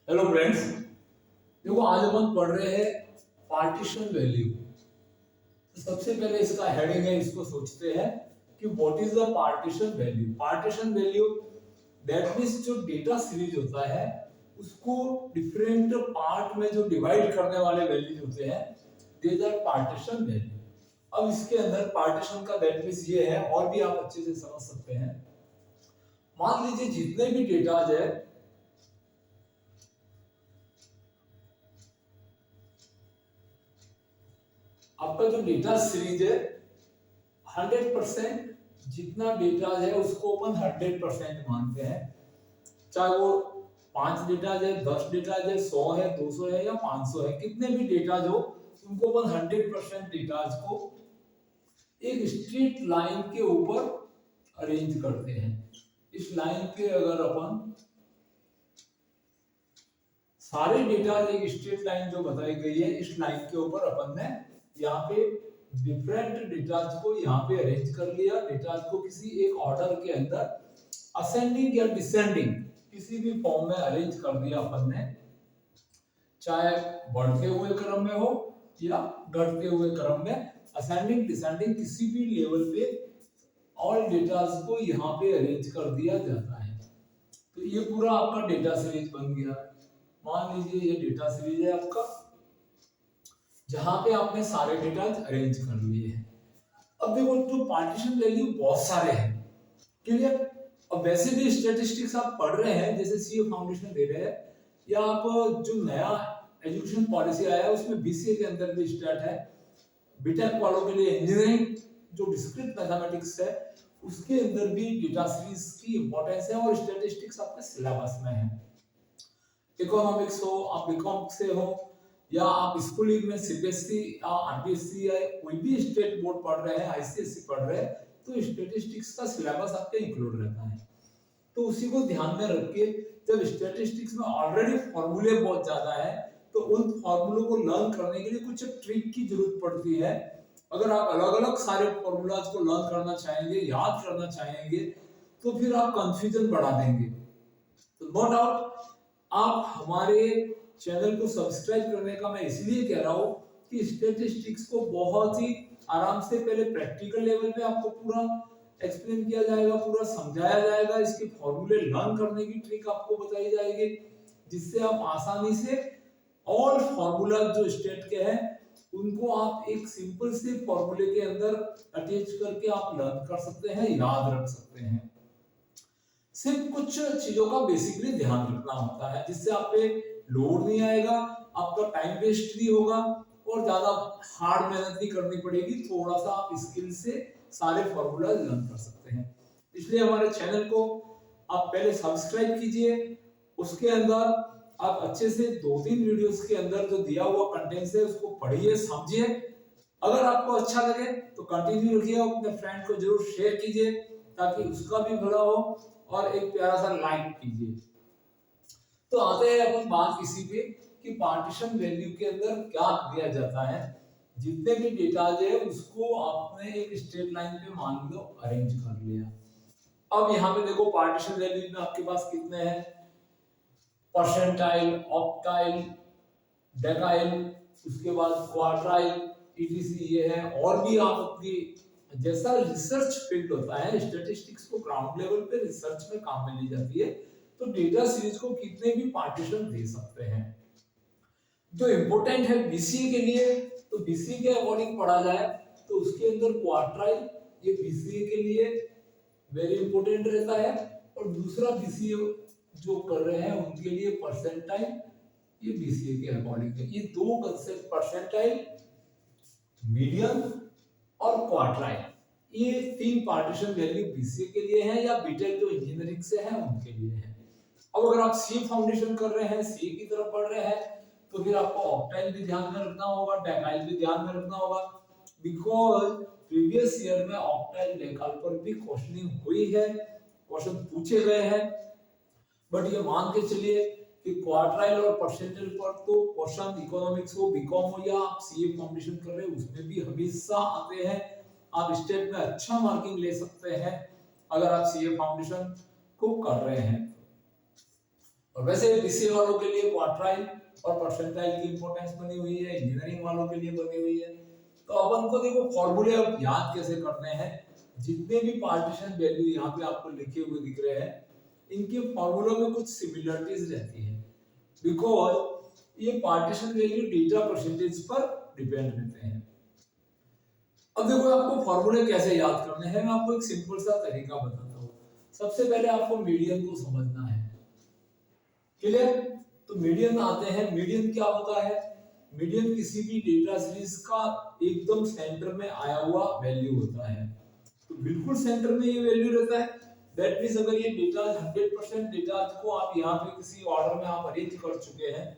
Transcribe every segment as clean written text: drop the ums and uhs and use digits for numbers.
Hello friends, देखो आज हम पढ़ रहे हैं पार्टीशन वैल्यू। तो सबसे पहले इसका हेडिंग है, इसको सोचते हैं कि what is the partition value. Partition value that means जो डेटा सीरीज होता है उसको डिफरेंट पार्ट में जो डिवाइड करने वाले वैल्यूज होते हैं, दीज आर पार्टीशन वैल्यू। अब इसके अंदर पार्टीशन का दैट मींस ये है, और भी आप अच्छे से समझ सकते हैं। मान लीजिए जितने भी डेटा है, आपका जो डेटा सीरीज है 100%, जितना डेटा है उसको अपन 100% मानते हैं। चाहे वो 5 डेटा है, 10 डेटा है, 100 है, 200 है या 500 है, कितने भी डेटा हो उनको अपन 100% डेटा को एक स्ट्रेट लाइन के ऊपर अरेंज करते हैं। इस लाइन पे अगर अपन सारे डेटा एक स्ट्रेट लाइन जो बताई गई है, इस लाइन के ऊपर अपन ने यहाँ पे डिफरेंट डेटा को यहाँ पे अरेंज कर लिया। डेटा को किसी एक ऑर्डर के अंदर असेंडिंग या डिसेंडिंग किसी भी फॉर्म में अरेंज कर दिया अपन ने, चाहे बढ़ते हुए क्रम में हो या घटते हुए क्रम में, असेंडिंग डिसेंडिंग किसी भी लेवल पे ऑल डेटा को यहाँ पे अरेंज कर दिया जाता है। तो ये पूरा आपका डेटा सीरीज बन गया। मान लीजिए ये डेटा सीरीज है आपका, जहां पे आपने सारे डेटा अरेंज कर लिए हैं। अब देखो जो पार्टीशन वैल्यू बहुत सारे हैं, क्लियर। अब वैसे भी स्टैटिस्टिक्स आप पढ़ रहे हैं, जैसे सीए फाउंडेशन दे रहे हैं, या आप जो नया एजुकेशन पॉलिसी आया है उसमें बीसीए के अंदर भी स्टैट है। बीटेक वालों के लिए इंजीनियरिंग जो डिस्क्रीट मैथमेटिक्स है उसके अंदर भी डेटा सीरीज की इंपॉर्टेंस है, और स्टैटिस्टिक्स आपके सिलेबस में है। इकोनॉमिक्स हो, आप बीकॉम से हो, या आप स्कूलिंग में सीबीएसई या आरबीएसई या कोई भी स्टेट बोर्ड पढ़ रहे हैं, आईसीएसई पढ़ रहे हैं, तो स्टैटिस्टिक्स का सिलेबस आपका इंक्लूड रहता है। तो उसी को ध्यान में रख के, जब स्टैटिस्टिक्स में ऑलरेडी फॉर्मूले बहुत ज्यादा है, तो उन फॉर्मूलों को लर्न करने के लिए कुछ ट्रिक की जरूरत पड़ती है। अगर आप अलग अलग सारे फॉर्मूलाज को लर्न करना चाहेंगे, याद करना चाहेंगे, तो फिर आप कंफ्यूजन बढ़ा देंगे। तो नो डाउट आप हमारे चैनल को सब्सक्राइब करने का मैं इसलिए कह रहा हूं कि स्टैटिस्टिक्स को बहुत ही आराम से पहले प्रैक्टिकल लेवल पे आपको पूरा एक्सप्लेन किया जाएगा, पूरा समझाया जाएगा, इसके फॉर्मूले लर्न करने की ट्रिक आपको बताई जाएगी, जिससे आप आसानी से ऑल फॉर्मूला जो स्टेट के हैं उनको आप एक सिंपल से फॉर्मूले के अंदर अटैच करके आप लर्न कर सकते हैं, याद रख सकते हैं। सिर्फ कुछ चीजों का बेसिकली ध्यान रखना होता है, जिससे आप पे लोड नहीं आएगा, आपका टाइम वेस्ट नहीं होगा, और ज्यादा हार्ड मेहनत नहीं करनी पड़ेगी। थोड़ा सा आप स्किल से सारे फॉर्मूला लर्न कर सकते हैं। इसलिए हमारे चैनल को आप पहले सब्सक्राइब कीजिए, उसके अंदर आप अच्छे से 2-3 वीडियोस के अंदर जो दिया हुआ कंटेंट है उसको पढ़िए, समझिए। अगर आपको अच्छा लगे तो कंटिन्यू रखिए, अपने फ्रेंड को जरूर शेयर कीजिए ताकि उसका भी भला हो, और एक प्यारा सा लाइक कीजिए। तो आते हैं अपन बात इसी पे कि पार्टीशन वैल्यू के अंदर क्या दिया जाता है। जितने भी डेटा है उसको आपने एक स्ट्रेट लाइन पे मान लो अरेंज कर लिया। अब यहाँ पे देखो पार्टीशन वैल्यू में आपके पास कितने हैं, परसेंटाइल, ऑक्टाइल, डेकाइल, उसके बाद क्वार्टाइल, ईटीसी ये है। और भी आप अपनी जैसा रिसर्च फील्ड होता है, स्टैटिस्टिक्स को ग्राउंड लेवल पे रिसर्च में काम में ली जाती है, तो डेटा सीरीज को कितने भी पार्टीशन दे सकते हैं। जो इंपॉर्टेंट है बीसीए के लिए, तो बीसीए के अकॉर्डिंग पढ़ा जाए तो उसके अंदर क्वार्टाइल ये बीसीए के लिए वेरी इंपॉर्टेंट रहता है, और दूसरा बीसीए जो कर रहे हैं उनके लिए परसेंटाइल ये बीसीए के अकॉर्डिंग है। ये दो कंसेप्ट, परसेंटाइल, मीडियन और क्वार्टाइल, ये 3 पार्टीशन वैल्यू बीसीए के लिए है, या बीटेक जो इंजीनियरिंग से है उनके लिए है। अब अगर आप सी फाउंडेशन कर रहे हैं, सी की तरफ पढ़ रहे हैं, तो फिर आपको ऑक्टाइल भी ध्यान में रखना होगा, डेकाइल भी ध्यान में रखना होगा, बिकॉज प्रीवियस ईयर में ऑक्टाइल डेकाइल पर भी क्वेश्चनिंग हुई है, क्वेश्चन पूछे गए हैं। बट ये मान के चलिए कि क्वार्टाइल और परसेंटाइल पर तो क्वेश्चन इकोनॉमिक्स हो, बीकॉम हो, या आप सीए फाउंडेशन कर रहे हैं उसमें भी हमेशा आते हैं। आप स्टेट में अच्छा मार्किंग ले सकते हैं अगर आप सीए फाउंडेशन को कर रहे हैं। और वैसे बीसीए वालों के लिए क्वार्टाइल और परसेंटाइल की इंपॉर्टेंस बनी हुई है, इंजीनियरिंग वालों के लिए बनी हुई है। तो अब हमको देखो फॉर्मूले अब याद कैसे करने हैं। जितने भी पार्टीशन वैल्यू यहाँ पे आपको लिखे हुए दिख रहे हैं, इनके फॉर्मूलों में कुछ सिमिलरिटीज रहती है, बिकॉज ये पार्टीशन वैल्यू डेटा परसेंटेज पर डिपेंड रहते हैं। अब देखो आपको फॉर्मूले कैसे याद करने हैं, मैं आपको एक सिंपल सा तरीका बताता हूँ। सबसे पहले आपको मीडियन को समझना है, क्लियर। तो मीडियन आते हैं, मीडियन क्या होता है, मीडियन किसी भी डेटा सीरीज का एकदम सेंटर में आया हुआ वैल्यू होता है। तो बिल्कुल सेंटर में ये वैल्यू रहता है। दैट मींस अगर ये डेटा 100% डेटा को आप यहाँ पे किसी ऑर्डर में आप अरेंज कर चुके हैं,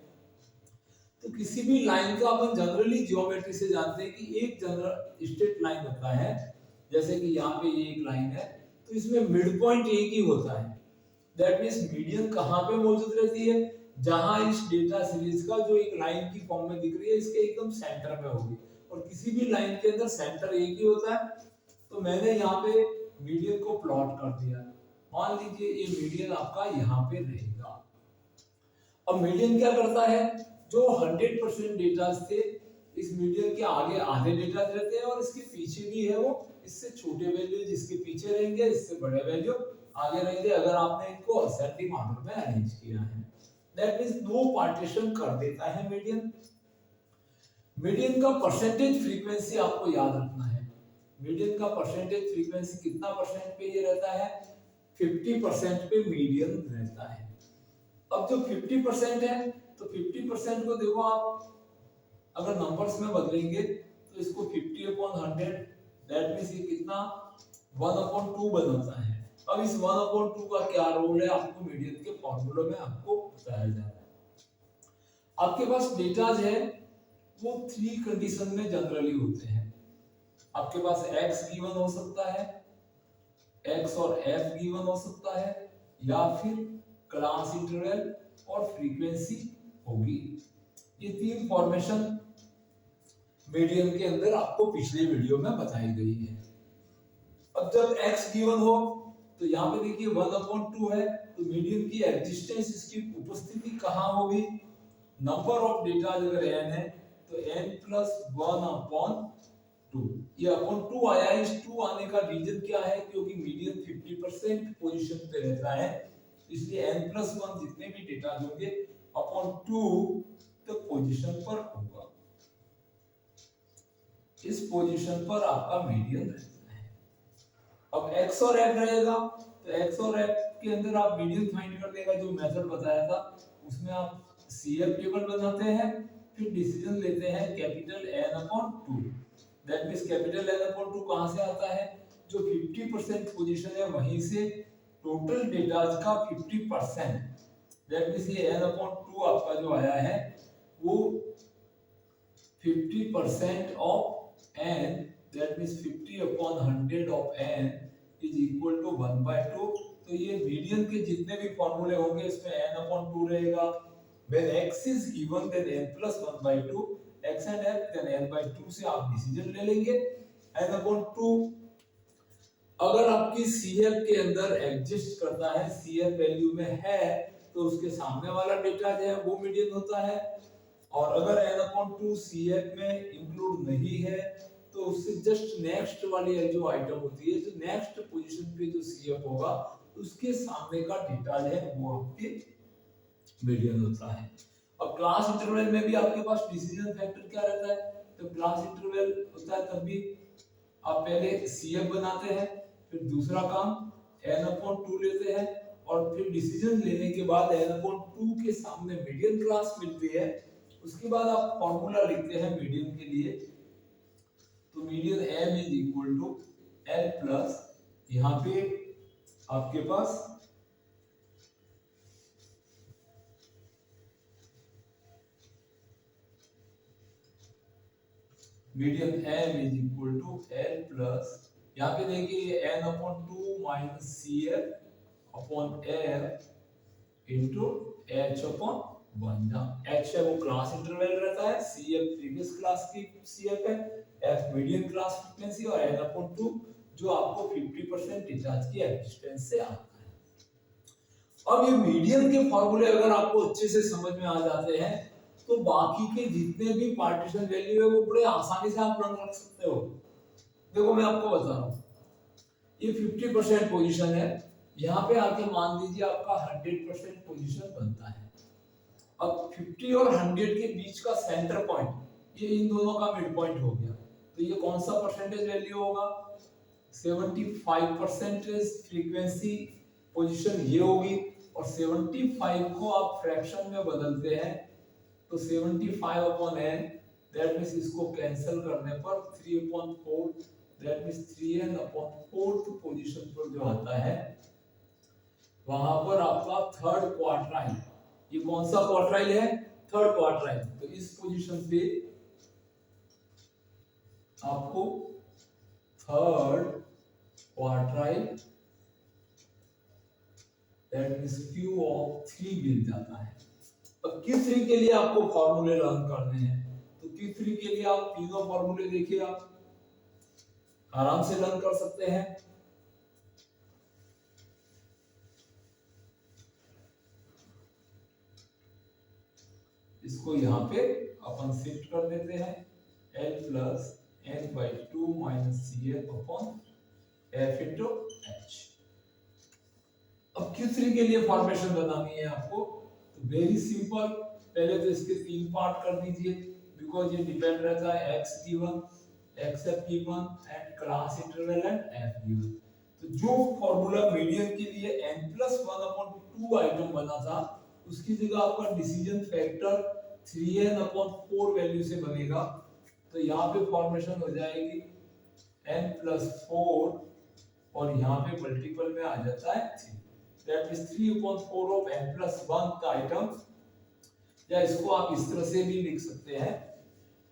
तो किसी भी लाइन का अपन जनरली ज्योमेट्री से जानते हैं कि एक जनरल स्ट्रेट लाइन होता है। जैसे कि यहाँ पे ये एक लाइन है, तो इसमें मिड पॉइंट एक ही होता है। दैट मींस मीडियन कहाँ पे मौजूद रहती है, जहां इस डेटा सीरीज का जो एक लाइन की फॉर्म में दिख रही है, इसके एकदम सेंटर में होगी। और किसी भी लाइन के अंदर सेंटर एक ही होता है। तो मैंने यहाँ पे मीडियन को प्लॉट कर दिया। मान लीजिए ये मीडियन आपका यहाँ पे रहेगा। अब मीडियन क्या करता है, जो 100% डेटा थे, इस मीडियन के आगे आधे डेटा रहते हैं और इसके पीछे भी है वो इससे छोटे वैल्यू, जिसके पीछे रहेंगे इससे बड़े वैल्यू आगे रहेंगे, अगर आपने इनको असेंडिंग ऑर्डर में अरेंज किया है। दैट मींस दो पार्टीशन कर देता है मीडियन। मीडियन का परसेंटेज फ्रीक्वेंसी आपको याद रखना है। मीडियन का परसेंटेज फ्रीक्वेंसी कितना परसेंट पे ये रहता है, 50% पे मीडियन रहता है। अब जो 50% है, तो 50% को देखो आप अगर नंबर्स में बदलेंगे तो इसको 50/100, दैट मींस ये कितना 1/2 बनाता है। अब इस 1/2 का क्या रोल है, आपको मीडियन के फॉर्मूले में आपको बताया जा रहा है। आपके पास डेटा है वो 3 कंडीशन में जनरली होते हैं। आपके पास x गिवन हो सकता है, x और f गिवन हो सकता है, या फिर क्लास इंटरवल और फ्रीक्वेंसी होगी। ये 3 फॉर्मेशन मीडियन के अंदर आपको पिछले वीडियो में बताई गई है। अब जब x गिवन हो तो यहाँ पे देखिए 1/2 है, तो मीडियन की एग्जिस्टेंस, इसकी उपस्थिति कहाँ होगी, नंबर ऑफ डेटा अगर n है तो n+1/2। ये अपॉन 2 आया है। इस 2 आने का रीजन क्या है, क्योंकि मीडियन 50% पोजीशन पे रहता है, इसलिए n+1 जितने भी डेटा होंगे अपॉन 2 तक पोजीशन पर होगा। इस पोजीशन पर आपका मीडियन रहता है। अब x और f रहेगा, तो x और f के अंदर आप मीडियन फाइंड करने का जो मेथड बताया था, उसमें आप CF टेबल बनाते हैं, फिर डिसीजन लेते हैं capital N/2। That means capital N/2 कहां से आता है, जो 50% पोजीशन है वहीं से टोटल डेटा का 50%, दैट मींस ये N/2 आपका जो आया है वो 50% of n, that means 50/100 of n is equal to 1/2। तो ये मीडियन के जितने भी फॉर्मूले होंगे इसमें n/2 रहेगा। when x is given then n+1/2, x and f then n/2 से आप डिसीजन ले लेंगे। n/2 अगर आपकी CF के अंदर एग्जिस्ट करता है, CF वैल्यू में है, तो उसके सामने वाला डेटा जो है वो मीडियन होता है। और अगर n/2 CF में इंक्लूड नहीं है, तो उससे जस्ट नेक्स्ट वाली जो आइटम होती है, जो नेक्स्ट पोजीशन पे जो CF होगा उसके सामने का डेटा है वो आपके मीडियन होता है। अब क्लास इंटरवल में भी आपके पास डिसीजन फैक्टर क्या रहता है, तो क्लास इंटरवल होता है तब भी आप पहले CF बनाते हैं, फिर दूसरा काम n/2 लेते हैं, और फिर डिसीजन लेने के बाद n/2 के सामने मीडियन क्लास मिलती है। उसके बाद आप फॉर्मूला लिखते हैं मीडियन के लिए, तो median m is equal to l plus, यहाँ पे आपके पास median m is equal to l plus, यहाँ पे देखिए n/2 minus CF upon l into h/1, जहाँ h है वो क्लास इंटरवल रहता है, CF प्रीवियस क्लास की CF है, f मीडियन क्लास फ्रीक्वेंसी, और n/2 जो आपको 50% डिस्चार्ज की एग्जिस्टेंस से आता है। अब ये मीडियन के फॉर्मूले अगर आपको अच्छे से समझ में आ जाते हैं तो बाकी के जितने भी पार्टीशन वैल्यू है वो बड़े आसानी से आप रन रख सकते हो। देखो मैं आपको बता रहा हूँ, ये 50% पोजीशन है, यहाँ पे आके मान लीजिए आपका 100% पोजीशन बनता है। अब 50 और 100 के बीच का सेंटर पॉइंट ये इन दोनों का मिड पॉइंट हो गया, तो ये कौन सा परसेंटेज वैल्यू होगा? 75% फ्रीक्वेंसी पोजीशन ये होगी, और 75 को आप फ्रैक्शन में बदलते हैं तो 75 अपॉन n, दैट मींस इसको कैंसिल करने पर 3/4, that means 3n upon 4th position पर जो आता है वहां पर आपका थर्ड क्वार्टाइल, ये कौन सा क्वार्टाइल है? Third quartile. तो इस पोजीशन पे आपको third quartile that means Q of 3 मिल जाता है। अब Q3 के लिए आपको फॉर्मूले लर्न करने हैं, तो Q3 के लिए आप तीनों फॉर्मूले देखिए, आप आराम से लर्न कर सकते हैं। इसको यहाँ पे अपन शिफ्ट कर देते हैं, L plus n/2 minus CF upon F into H। अब Q3 के लिए फॉर्मेशन बनानी है आपको, तो वेरी सिंपल, पहले तो इसके 3 पार्ट कर दीजिए, बिकॉज ये डिपेंड रहता है x given, xf given and class interval and f given. तो जो फॉर्मूला मीडियन के लिए n+1/2 आइटम बना था, उसकी जगह आपका डिसीजन फैक्टर 3n/4 वैल्यू से बनेगा। तो यहाँ पे फॉर्मेशन हो जाएगी n+4 और यहाँ पे मल्टीपल में आ जाता है 3, दैट मींस 3/4 ऑफ n+1 का आइटम, या इसको आप इस तरह से भी लिख सकते हैं,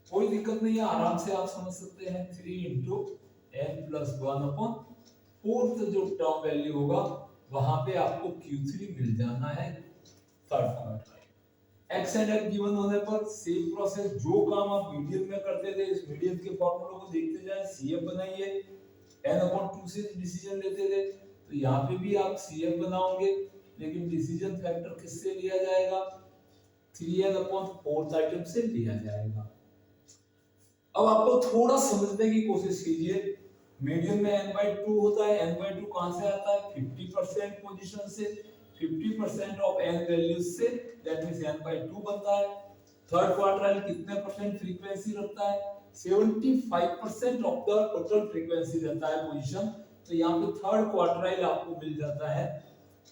कोई दिक्कत नहीं है, आराम से आप समझ सकते हैं। 3 इंटू n+1/4 जो टर्म वैल्यू होगा वहां पे आपको Q3 मिल जाना है third quartile. x and f given होने पर सेम प्रोसेस, जो काम आप मीडियन में करते थे इस मीडियन के फॉर्मूले को देखते जाएं, CF बनाइए, n/2 से डिसीजन लेते थे, तो यहाँ पे भी आप CF बनाओगे, लेकिन डिसीजन फैक्टर किससे लिया जाएगा? 3n/4 आइटम से लिया जाएगा। अब आपको थोड़ा समझने की कोशिश कीजिए, मीडियन में n/2 होता है, n/2 कहां से आता है? 50% पोजीशन से, 50% ऑफ n वैल्यूज से, दैट मींस n/2 बनता है। थर्ड क्वार्टाइल कितने परसेंट फ्रीक्वेंसी रखता है? 75% ऑफ द टोटल फ्रीक्वेंसी रहता है पोजीशन। तो यहाँ पे थर्ड क्वार्टाइल आपको मिल जाता है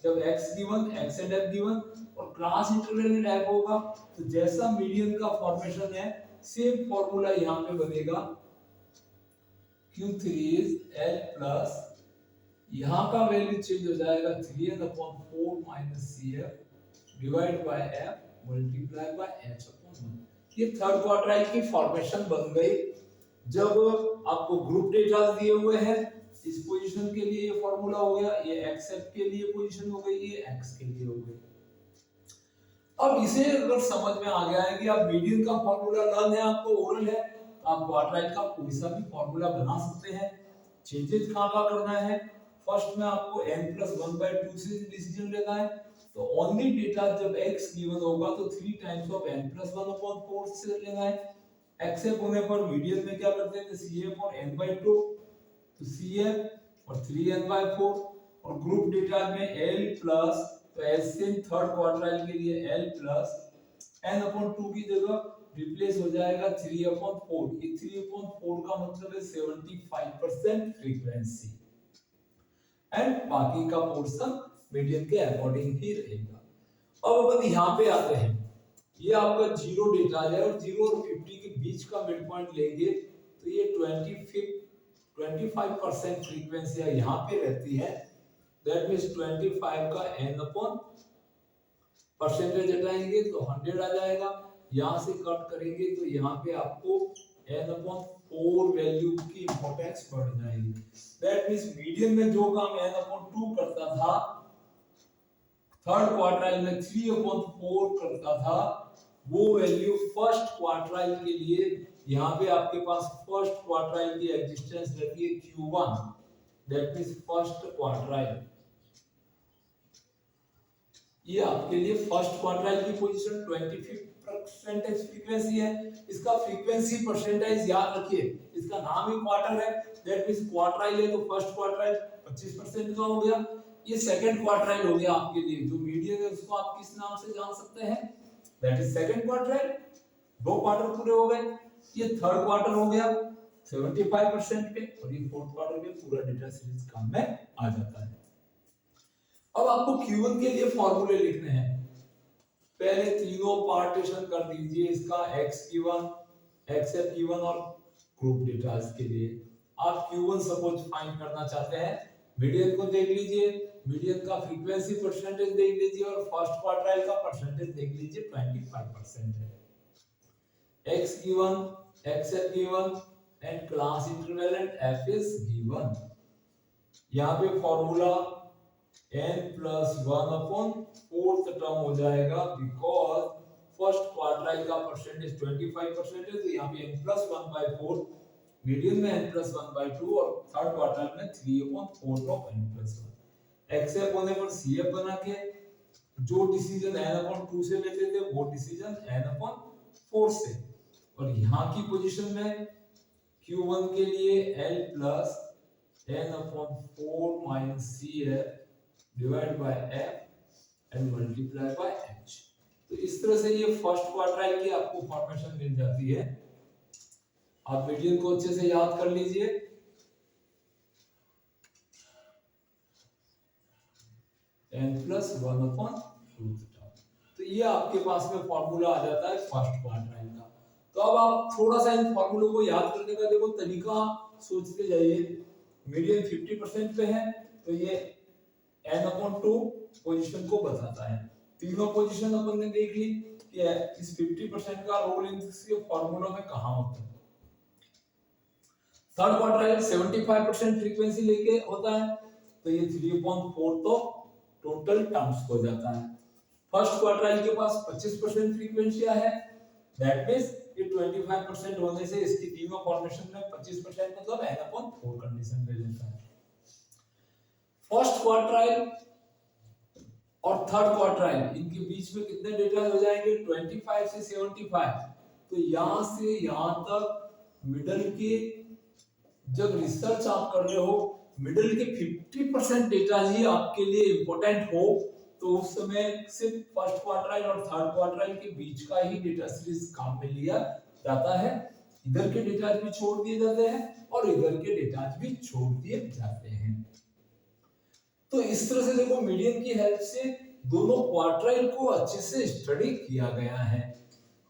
जब x given, x and f given और क्लास इंटरवल एंड f होगा। तो जैसा मीडियन का फॉर्मेशन है, सेम फॉर्मूला यहाँ पे बनेगा, Q3 is L प्लस, यहाँ का वैल्यू चेंज हो जाएगा 3n/4 minus CF divide by F multiply by H/1। ये थर्ड क्वार्टाइल की फॉर्मेशन बन गई। जब आपको ग्रुप डेटा दिए हुए हैं, इस पोजीशन के लिए ये फॉर्मूला हो गया, ये XF के लिए पोजीशन हो गई, ये X के लिए हो गई। अब इसे अगर समझ में आ गया है कि आप मीडियन का फॉर्मूला लर्न है, आपको ओरल है, तो आप क्वार्टाइल का कोई सा भी फॉर्मूला बना सकते हैं। चेंजेस कहां का करना है? फर्स्ट में आपको n+1/2 से डिसीजन लेना है, तो ओनली डेटा जब x गिवन होगा तो 3 टाइम्स ऑफ n+1/4 से लेना है। xf होने पर मीडियन में क्या करते हैं? cf और n/2, तो cf और 3n/4, और ग्रुप डेटा में l प्लस, तो ऐसे थर्ड क्वार्टाइल के लिए l प्लस n/2 की जगह रिप्लेस हो जाएगा 3/4। ये 3/4 का मतलब है 75% फ्रीक्वेंसी, एंड बाकी का पोर्शन मीडियन के अकॉर्डिंग ही रहेगा। अब अपन यहाँ पे आते हैं, ये आपका 0 डेटा है और 0 और 50 के बीच का मिड पॉइंट लेंगे तो ये 25% फ्रीक्वेंसी यहाँ पे रहती है, दैट मींस 25 का n/ परसेंटेज हटाएंगे तो 100 आ जाएगा, यहाँ से कट करेंगे तो यहाँ पे आपको n/4 वैल्यू की इंपॉर्टेंस बढ़ जाएगी। दैट मींस मीडियन में जो काम n/2 करता था, थर्ड क्वार्टाइल में 3/4 करता था, वो वैल्यू फर्स्ट क्वार्टाइल के लिए यहाँ पे आपके पास फर्स्ट क्वार्टाइल की एग्जिस्टेंस रहती है Q1, that means first quartile, 3/4 का 1/2 दैट मींस 3/4 का 1/2 ये आपके लिए फर्स्ट क्वार्टाइल की पोजीशन 25% फ्रीक्वेंसी है। इसका फ्रीक्वेंसी परसेंटेज याद रखिए, इसका नाम ही क्वार्टर है, दैट मींस क्वार्टाइल है तो फर्स्ट क्वार्टाइल 25% का हो गया। ये सेकंड क्वार्टाइल हो गया आपके लिए, जो मीडियन है उसको आप किस नाम से जान सकते हैं, दैट इज सेकंड क्वार्टाइल। दो क्वार्टर पूरे हो गए। ये थर्ड क्वार्टर हो गया 75% पे, और ये फोर्थ क्वार्टर पे पूरा डेटा सीरीज काम में आ जाता है। अब आपको Q1 के लिए फॉर्मूले लिखने हैं। पहले तीनों पार्टीशन कर दीजिए इसका, X1, XF1 और ग्रुप डेटास के लिए। आप Q1 सपोज फाइंड करना चाहते हैं, मीडियन को देख लीजिए, मीडियन का फ्रीक्वेंसी परसेंटेज देख लीजिए और फर्स्ट क्वार्टाइल का परसेंटेज देख लीजिए, 25% है। X1, XF1 and class interval and F is given। यहाँ पे फॉर्मूला n+1/4 टर्म हो जाएगा, बिकॉज फर्स्ट क्वार्टाइल का परसेंटेज 25% है, तो यहाँ पे n+1/4, मीडियन में n+1/2 और थर्ड क्वार्टाइल में 3/4 ऑफ n+1। एक्सेप्ट होने पर CF बना के जो डिसीजन n/2 से लेते थे वो डिसीजन n/4 से, और यहाँ की पोजीशन में Q1 के लिए L plus n/4 minus CF divide by F and multiply by H। तो इस तरह से ये फर्स्ट क्वार्टाइल की आपको फॉर्मेशन मिल जाती है। आप मीडियन को अच्छे से याद कर लीजिए, n+1/2। तो ये आपके पास में फॉर्मूला आ जाता है फर्स्ट क्वार्टाइल का। तो अब आप थोड़ा सा इन फॉर्मूलों को याद करने का देखो तरीका सोचते जाइए। मीडियन 50% पे है, तो ये n/2 पोजीशन को बताता है। तीनों पोजीशन अपन ने देख ली कि इस 50% का रोल इसके फॉर्मूला में कहां होता है। थर्ड क्वार्टाइल 75% फ्रीक्वेंसी लेके होता है, तो ये 3/4 तो टोटल टर्म्स हो जाता है। फर्स्ट क्वार्टाइल के पास 25% फ्रीक्वेंसी है, दैट मींस ये 25% होने से इसकी तीनों फॉर्मेशन में 25% मतलब n/4 कंडीशन ले लेता है। फर्स्ट क्वार्टाइल और थर्ड क्वार्टाइल इनके बीच में कितने डेटा हो जाएंगे, 25 से 75। तो यहां से यहां तक मिडल के जब रिसर्च आप कर रहे हो, मिडल के 50% डेटा ही आपके लिए इंपॉर्टेंट हो, तो उस समय सिर्फ फर्स्ट क्वार्टाइल और थर्ड क्वार्टाइल के बीच का ही डेटा सीरीज काम में लिया जाता है। इधर के डेटा भी छोड़ दिए जाते हैं और इधर के डेटा भी छोड़ दिए जाते हैं। तो इस तरह से देखो मीडियन की हेल्प से दोनों क्वार्टाइल को अच्छे से स्टडी किया गया है।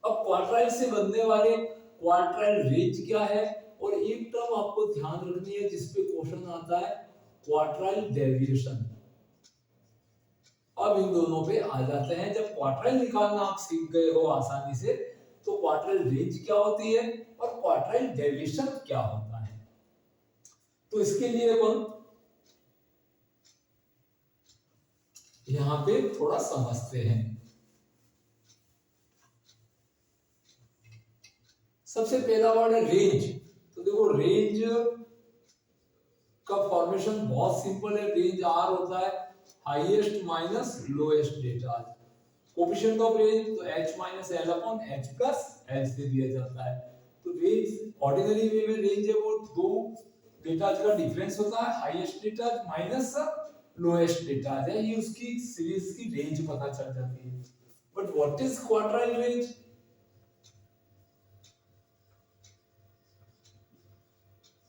अब क्वार्टाइल से बनने वाले क्वार्टाइल रेंज क्या है, और एक टर्म आपको ध्यान रखनी है जिस पे क्वेश्चन आता है, क्वार्टाइल डेविएशन। अब इन दोनों पे आ जाते हैं। जब क्वार्टाइल निकालना आप सीख गए हो आसानी से, तो क्वार्टाइल रेंज क्या होती है और क्वार्टाइल डेविएशन क्या होता है, तो इसके लिए अपन यहां पे थोड़ा समझते हैं। सबसे पहला वर्ड है रेंज। तो देखो रेंज का फॉर्मेशन बहुत सिंपल है। रेंज R होता है highest minus lowest data. Coefficient of range तो H minus L upon H plus L से दिया जाता है। तो रेंज ऑर्डिनरी वे में रेंज है वो दो डेटा का डिफरेंस होता है, highest data minus lowest data है, ये उसकी सीरीज की रेंज पता चल जाती है। But what is quartile range?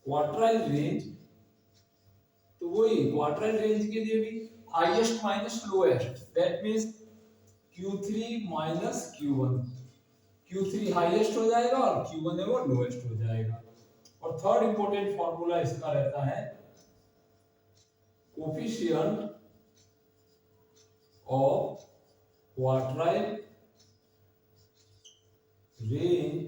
Quartile range तो वही क्वार्टाइल रेंज के लिए भी highest minus lowest, that means Q3 minus Q1। Q3 highest हो जाएगा और Q1 है वो लोएस्ट हो जाएगा। और थर्ड इंपॉर्टेंट फार्मूला इसका रहता है coefficient of quartile range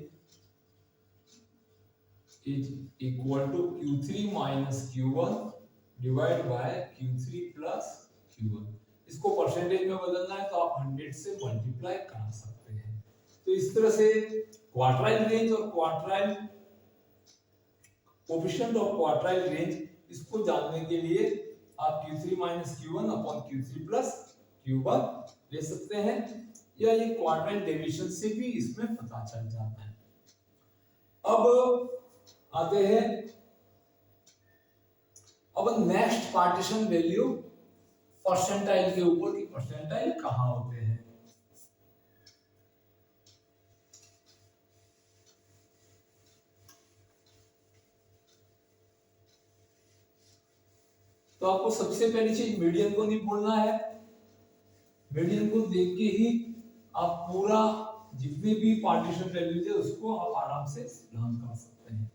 is equal to Q3 minus Q1 divide by Q3 plus Q1। इसको परसेंटेज में बदलना है तो आप 100 से मल्टीप्लाई कर सकते हैं। तो इस तरह से क्वार्टाइल रेंज और quartile coefficient of quartile range, इसको जानने के लिए आप Q3 minus Q1 upon Q3 plus Q1 ले सकते हैं, या ये क्वाड्रेंट डिवीजन से भी इसमें पता चल जाता है। अब आते हैं अब नेक्स्ट पार्टीशन वैल्यू परसेंटाइल के ऊपर, की परसेंटाइल कहां होते हैं। तो आपको सबसे पहली चीज मीडियन को नहीं भूलना है। मीडियन को देख के ही आप पूरा जितने भी पार्टीशन वैल्यूज है उसको आप आराम से लर्न कर सकते हैं।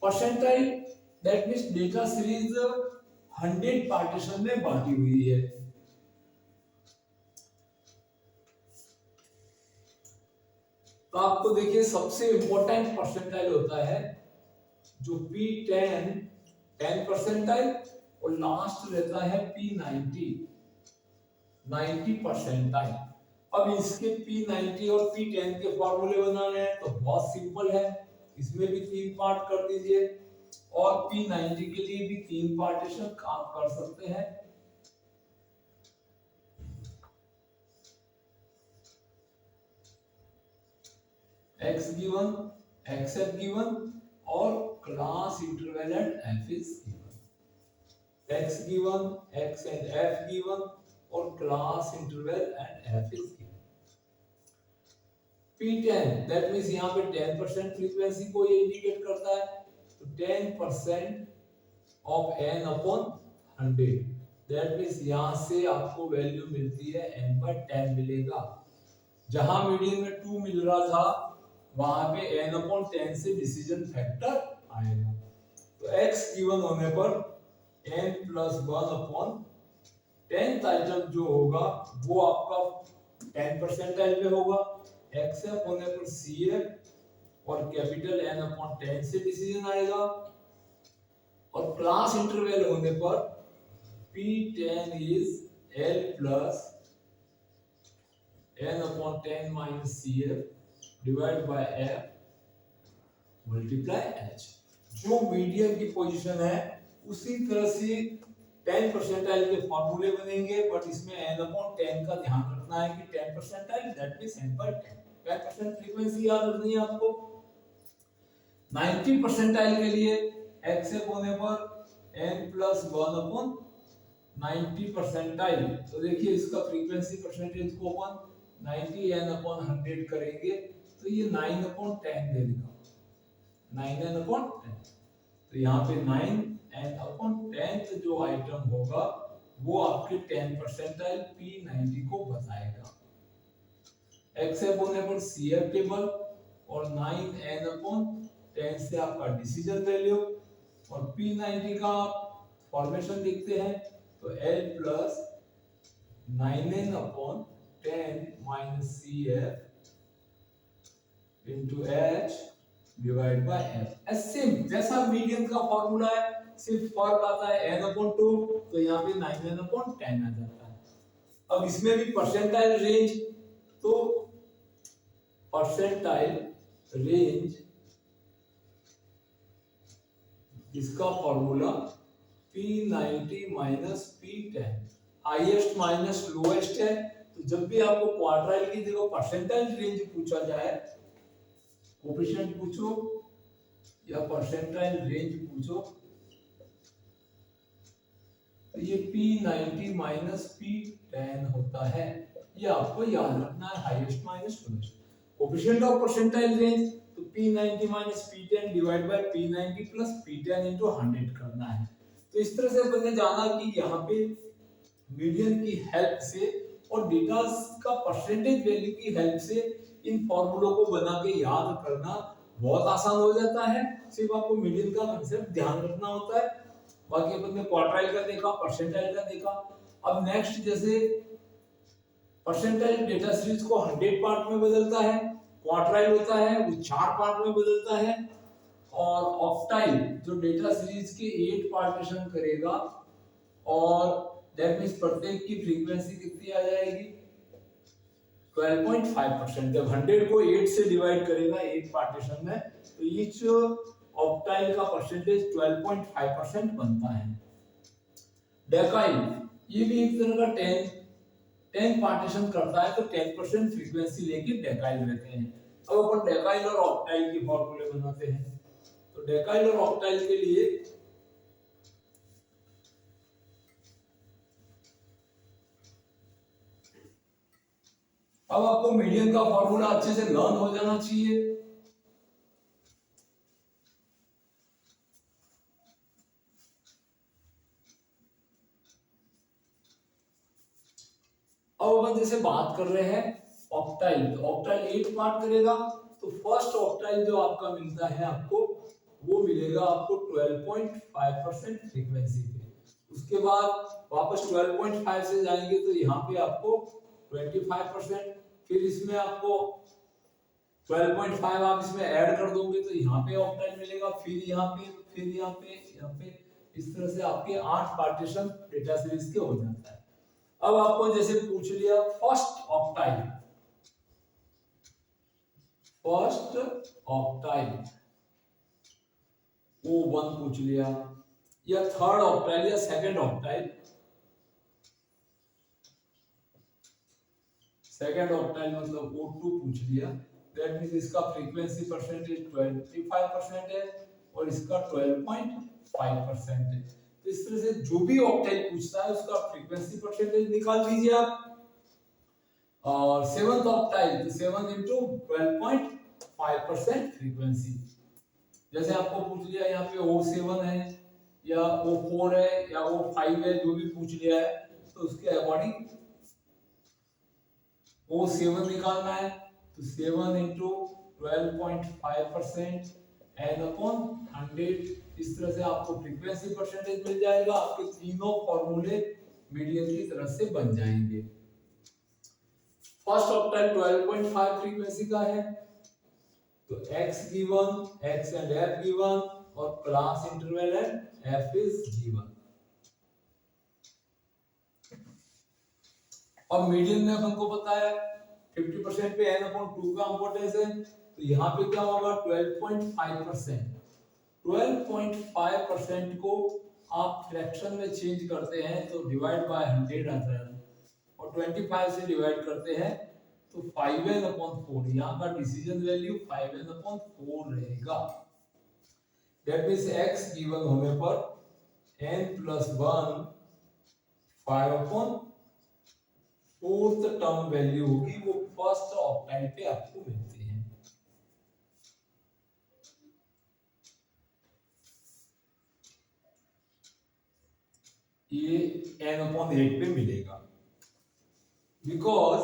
Percentile that means data series 100 partition में बांटी हुई है। तो आपको देखिए सबसे इंपॉर्टेंट परसेंटाइल होता है जो P10 10 परसेंटाइल, और लास्ट रहता है P90 90 परसेंटाइल। अब इसके P90 और P10 के फॉर्मूले बनाने हैं तो बहुत सिंपल है, इसमें भी 3 पार्ट कर दीजिए, और P90 के लिए भी 3 पार्टीशन आप कर सकते हैं। X given, XF given और class interval at F is given। X given, X and F given और class interval at F is given। P10 that means यहाँ पे 10% फ्रीक्वेंसी को ये इंडिकेट करता है, तो 10% of n upon 100 that means यहाँ से आपको वैल्यू मिलती है n पर 10 मिलेगा। जहां मीडियन में 2 मिल रहा था वहां पे n अपॉन 10 से डिसीजन फैक्टर आएगा। तो x गिवन होने पर n plus 1 upon 10th item जो होगा वो आपका 10 परसेंटाइल पे होगा, xf होने पर cf और कैपिटल N अपॉन 10 से डिसीजन आएगा, और क्लास इंटरवल होने पर P10 is L plus N upon 10 minus CF divided by F multiply H। जो मीडियन की पोजीशन है उसी तरह से 10 परसेंटाइल के फॉर्मूले बनेंगे, बट इसमें n upon 10 का ध्यान रखना है कि 10 परसेंटाइल दैट मींस n पर 10% फ्रीक्वेंसी याद रखनी है आपको। 90 परसेंटाइल के लिए XF होने पर n plus 1 upon 90 परसेंटाइल, तो देखिए इसका फ्रीक्वेंसी परसेंटेज को अपन 90 n upon 100 करेंगे तो ये 9 upon 10 दे देगा, 9 n upon 10। तो यहाँ पे 9 n upon 10 जो आइटम होगा वो आपके 10 परसेंटाइल P90 को बताएगा। XF होने पर CF टेबल और 9 n upon 10 से आपका डिसीजन वैल्यू, और P90 का फॉर्मेशन देखते हैं तो L plus 9n upon 10 minus CF into H divide by F। Same जैसा मीडियन का फॉर्मूला है, सिर्फ फर्क आता है n अपॉन 2, तो यहाँ पे 9n अपॉन 10 आ जाता है। अब इसमें भी परसेंटाइल रेंज, तो परसेंटाइल रेंज इसका formula P90 minus P10, highest minus lowest है। तो जब भी आपको क्वार्टाइल की जगह परसेंटाइल रेंज पूछा जाए, कोएफिशिएंट पूछो या परसेंटाइल रेंज पूछो, तो ये P90 माइनस P10 होता है। ये आपको याद रखना है, highest minus lowest. Coefficient of percentile range तो P90 minus P10 divide by P90 plus P10 into 100 करना है। तो इस तरह से अपन ने जाना कि यहाँ पे मीडियन की हेल्प से और डेटा का परसेंटेज वैल्यू की हेल्प से इन फॉर्मूलों को बना के याद करना बहुत आसान हो जाता है। सिर्फ आपको मीडियन का कांसेप्ट ध्यान रखना होता है। बाकी अपन ने क्वार्टाइल का देखा, परसेंटाइल का देखा। अब नेक्स्ट जैसे परसेंटाइल डेटा सीरीज को 100 पार्ट में बदलता है, क्वार्टाइल होता है वो 4 पार्ट में बदलता है, और ऑक्टाइल जो डेटा सीरीज के 8 पार्टीशन करेगा, और दैट मींस प्रत्येक की फ्रीक्वेंसी कितनी आ जाएगी 12.5%। जब 100 को 8 से डिवाइड करेगा 8 पार्टीशन में, तो ईच ऑक्टाइल का परसेंटेज 12.5% बनता है। डेकाइल ये भी एक तरह का 10 पार्टीशन करता है, तो 10% फ्रीक्वेंसी लेके डेकाइल रहते हैं। अब अपन डेकाइल और ऑक्टाइल के फॉर्मूले बनाते हैं। तो डेकाइल और ऑक्टाइल के लिए अब आपको मीडियन का फॉर्मूला अच्छे से लर्न हो जाना चाहिए। अब अपन जैसे बात कर रहे हैं ऑक्टाइल, तो ऑक्टाइल 8 पार्ट करेगा, तो फर्स्ट ऑक्टाइल जो आपका मिलता है आपको, वो मिलेगा आपको 12.5% फ्रीक्वेंसी पे। उसके बाद वापस 12.5 से जाएंगे तो यहाँ पे आपको 25%, फिर इसमें आपको 12.5 आप इसमें ऐड कर दोगे तो यहाँ पे ऑक्टाइल मिलेगा, फिर यहाँ पे, फिर यहाँ पे, यहाँ पे, इस तरह से आपके 8 पार्टीशन डेटा सीरीज के हो जाता है। अब आपको जैसे पूछ लिया फर्स्ट ऑक्टाइल, O1 पूछ लिया, या थर्ड ऑक्टाइल या सेकंड ऑक्टाइल, मतलब O2 पूछ लिया, दैट मींस इसका फ्रीक्वेंसी परसेंटेज 25% है और इसका 12.5% है। तो इस तरह से जो भी ऑक्टाइल पूछता है उसका फ्रीक्वेंसी परसेंटेज निकाल दीजिए आप। और सेवंथ ऑक्टाइल, 7 into 12.5% फ्रीक्वेंसी। जैसे आपको पूछ लिया यहाँ पे O7 है या O4 है या O5 है, जो भी पूछ लिया है तो उसके अकॉर्डिंग O7 निकालना है, तो 7 into 12.5% n upon 100, इस तरह से आपको फ्रीक्वेंसी परसेंटेज मिल जाएगा। आपके तीनों फॉर्मूले मीडियन की तरह से बन जाएंगे। फर्स्ट ऑक्टाइल 12.5 फ्रीक्वेंसी का है, तो x given, x and f given और class interval and f is given. अब मीडियन में अपन को पता है 50% पे n अपॉन 2 का इंपॉर्टेंस है, तो यहाँ पे क्या होगा 12.5%। 12.5% को आप फ्रैक्शन में चेंज करते हैं तो डिवाइड बाय 100 आता है, और 25 से डिवाइड करते हैं तो 5n/4, यहाँ का डिसीजन वैल्यू 5n/4 रहेगा। दैट मींस x गिवन होने पर n+1 5/4 टर्म वैल्यू होगी, वो फर्स्ट ऑक्टाइल पे आपको मिलती है। ये n/8 पे मिलेगा, बिकॉज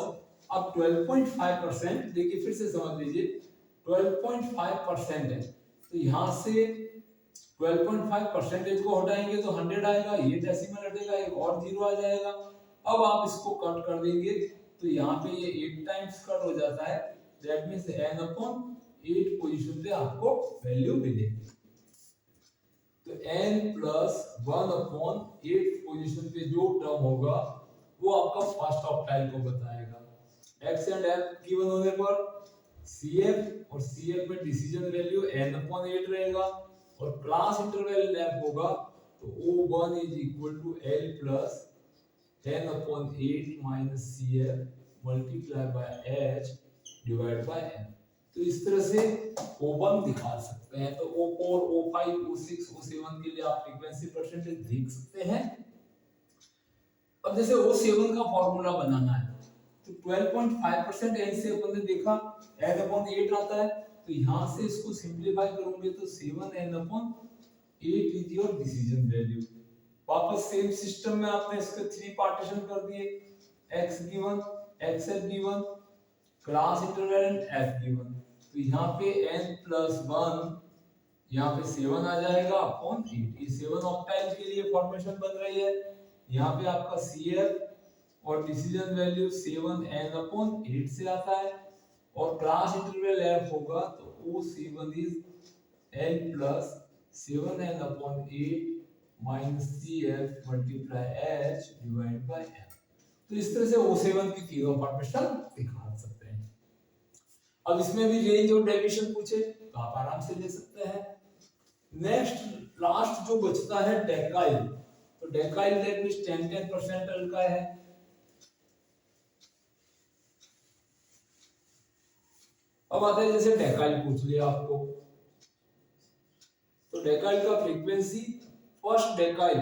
अब 12.5%, देखिए फिर से समझ लीजिए 12.5% है, तो यहां से 12.5% को हटाएंगे तो 100 आएगा, ये डेसिमल हटेगा, एक और जीरो आ जाएगा। अब आप इसको कट कर देंगे तो यहाँ पे ये 8 टाइम्स कट हो जाता है, दैट मींस n/8 पोजीशन पे आपको वैल्यू मिलेगी। तो n+1/8 पोजीशन पे जो टर्म होगा वो आपका फर्स्ट ऑक्टाइल को बताएगा। x एंड f गिवन होने पर CF और CF में डिसीजन वैल्यू n/8 रहेगा, और क्लास इंटरवल f होगा तो O1 is equal to L plus n/8 minus CF multiply by h divide by n। तो इस तरह से O1 दिखा सकते हैं। तो O4, O5, O6, O7 के लिए आप फ्रीक्वेंसी परसेंटेज देख सकते हैं। अब जैसे O7 का फॉर्मूला बनाना है, तो 12.5% n से अपन ने देखा n/8 आता है, तो यहां से इसको सिंपलीफाई करोगे तो 7n/8 is your decision value. वापस सेम सिस्टम में आपने इसके 3 पार्टीशन कर दिए, x given, xl given, class interval and f given. तो यहाँ पे n+1, यहाँ पे 7 आ जाएगा अपॉन 8। ये 7 ऑक्टाइल के लिए फॉर्मेशन बन रही है। यहाँ पे आपका CF और डिसीजन वैल्यू 7n/8 से आता है, और क्लास इंटरवल f होगा तो O7 is n plus 7n/8 minus CF multiply h divide by n। तो इस तरह से O7 की तीनों फॉर्मेशन दिखा सकते हैं। अब इसमें भी रेंज और डेविएशन पूछे तो आप आराम से ले सकते हैं। नेक्स्ट लास्ट जो बचता है डेकाइल, तो डेकाइल दैट मींस 10% अल्काइल है। अब आता है जैसे डेकाइल पूछ लिया आपको, तो डेकाइल का frequency first डेकाइल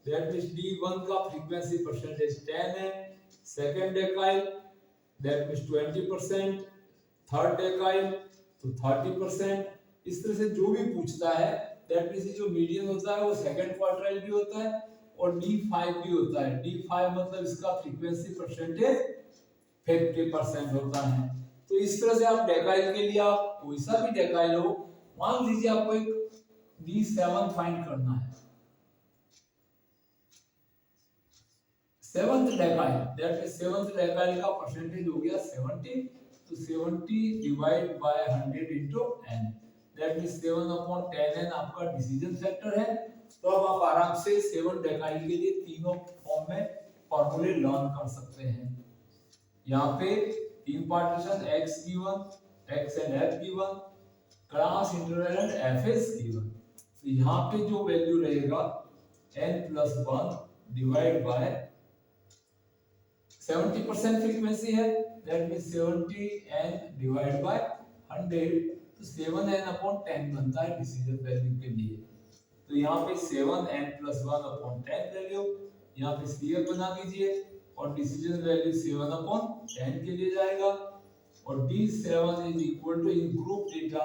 that means D1 का फ्रीक्वेंसी परसेंटेज 10 है, सेकंड डेकाइल दैट मींस 20%, थर्ड डेकाइल तो 30%। इस तरह से जो भी पूछता है दैट मींस जो मीडियन होता है वो सेकंड क्वार्टाइल भी होता है और D5 भी होता है। D5 मतलब इसका फ्रीक्वेंसी परसेंटेज 50% होता है। तो इस तरह से आप डेकाइल के लिए आप कोई सा भी डेकाइल हो, मान लीजिए आपको एक D7 फाइंड करना है, सेवंथ डेकाइल दैट मींस सेवंथ डेकाइल का परसेंटेज हो गया 70, तो 70 divide by 100 into n that means 7/10n आपका डिसीजन फैक्टर है। तो अब आप आराम से 7 डेकाइल के लिए तीनों फॉर्म में फार्मूले लर्न कर सकते हैं। यहाँ पे तीन partition x given, x and f given, class interval and fs given. तो यहाँ पे जो वैल्यू रहेगा n+1 डिवाइड बाय 70% फ्रीक्वेंसी है that means 70n divide by 100, तो 7n/10 बनता है डिसीजन वैल्यू के लिए। तो यहाँ पे 7n+1/10 वैल्यू यहाँ पे CF बना दीजिए और डिसीजन वैल्यू 7/10 के लिए जाएगा और D7 is equal to in group data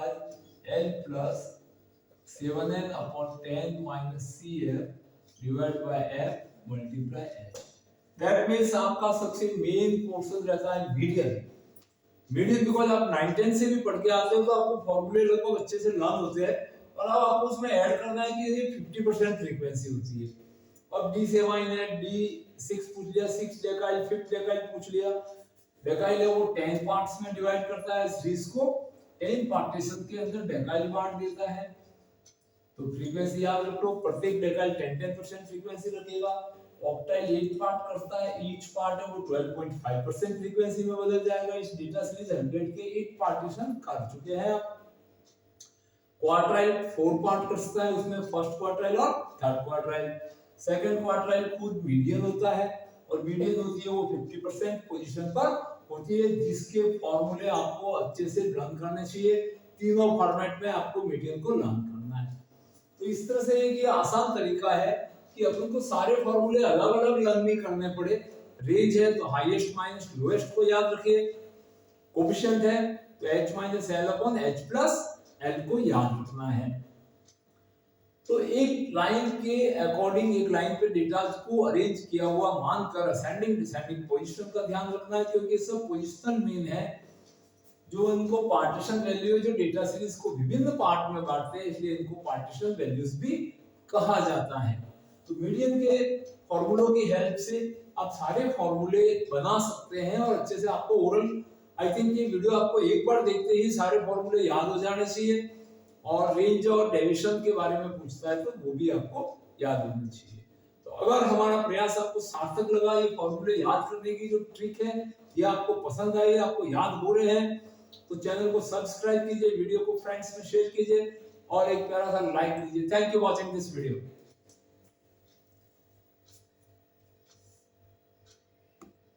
L plus 7n/10 minus CF divide by F multiply H। That means आपका सबसे मेन पोर्शन रहता है मीडियन। मीडियन बिकॉज़ आप 9-10 से भी पढ़ के आते हो तो आपको फार्मूले लगभग अच्छे से लर्न होते हैं और अब आपको उसमें ऐड करना है कि ये 50% फ्रीक्वेंसी होती है। अब D7 है, D6 पूछ लिया, 6 डेकाइल, 5th डेकाइल पूछ लिया। डेकाइल है वो 10 पार्ट्स में डिवाइड करता है, सीरीज को 10 पार्टीशन के अंदर डेकाइल बांट देता है। तो फ्रीक्वेंसी याद रख लो, प्रत्येक डेकाइल 10% फ्रीक्वेंसी रखेगा। ऑक्टाइल 8 पार्ट करता है, ईच पार्ट है वो 12.5% फ्रीक्वेंसी में बदल जाएगा। इस डेटा सीरीज 100 के 8 पार्टीशन कर चुके हैं आप। क्वार्टाइल 4 पार्ट करता है, उसमें फर्स्ट क्वार्टाइल और थर्ड क्वार्टाइल। सेकंड क्वार्टाइल खुद मीडियन होता है और मीडियन होती है वो 50% पोजीशन पर होती है, जिसके फॉर्मूले आपको अच्छे से लर्न करने चाहिए। तीनों फॉर्मेट में आपको मीडियन को लर्न करना है। तो इस तरह से ये आसान तरीका है कि अपन को सारे फॉर्मूले अलग अलग लर्न नहीं करने पड़े। रेंज है तो हाईएस्ट माइनस लोएस्ट को याद रखिए, कोएफिशिएंट है तो h minus l upon h plus l को याद रखना है। तो एक लाइन के अकॉर्डिंग एक लाइन पे डेटा को अरेंज किया हुआ मानकर असेंडिंग डिसेंडिंग पोजीशन का ध्यान रखना है, क्योंकि सब पोजीशन मेन है जो इनको पार्टीशन वैल्यू जो डेटा सीरीज को विभिन्न पार्ट में बांटते हैं, इसलिए इनको पार्टीशन वैल्यूज भी कहा जाता है। तो मीडियन के फॉर्मूलों की हेल्प से आप सारे फॉर्मूले बना सकते हैं और अच्छे से आपको ओरल आई थिंक ये वीडियो आपको एक बार देखते ही सारे फॉर्मूले याद हो जाने चाहिए। और रेंज और डेविएशन के बारे में पूछता है तो वो भी आपको याद होना चाहिए। तो अगर हमारा प्रयास आपको सार्थक लगा, ये फॉर्मूले याद करने की जो ट्रिक है ये आपको पसंद आई, आपको याद हो रहे हैं, तो चैनल को सब्सक्राइब कीजिए, वीडियो को फ्रेंड्स में शेयर कीजिए और एक प्यारा सा लाइक दीजिए। Thank you watching this video.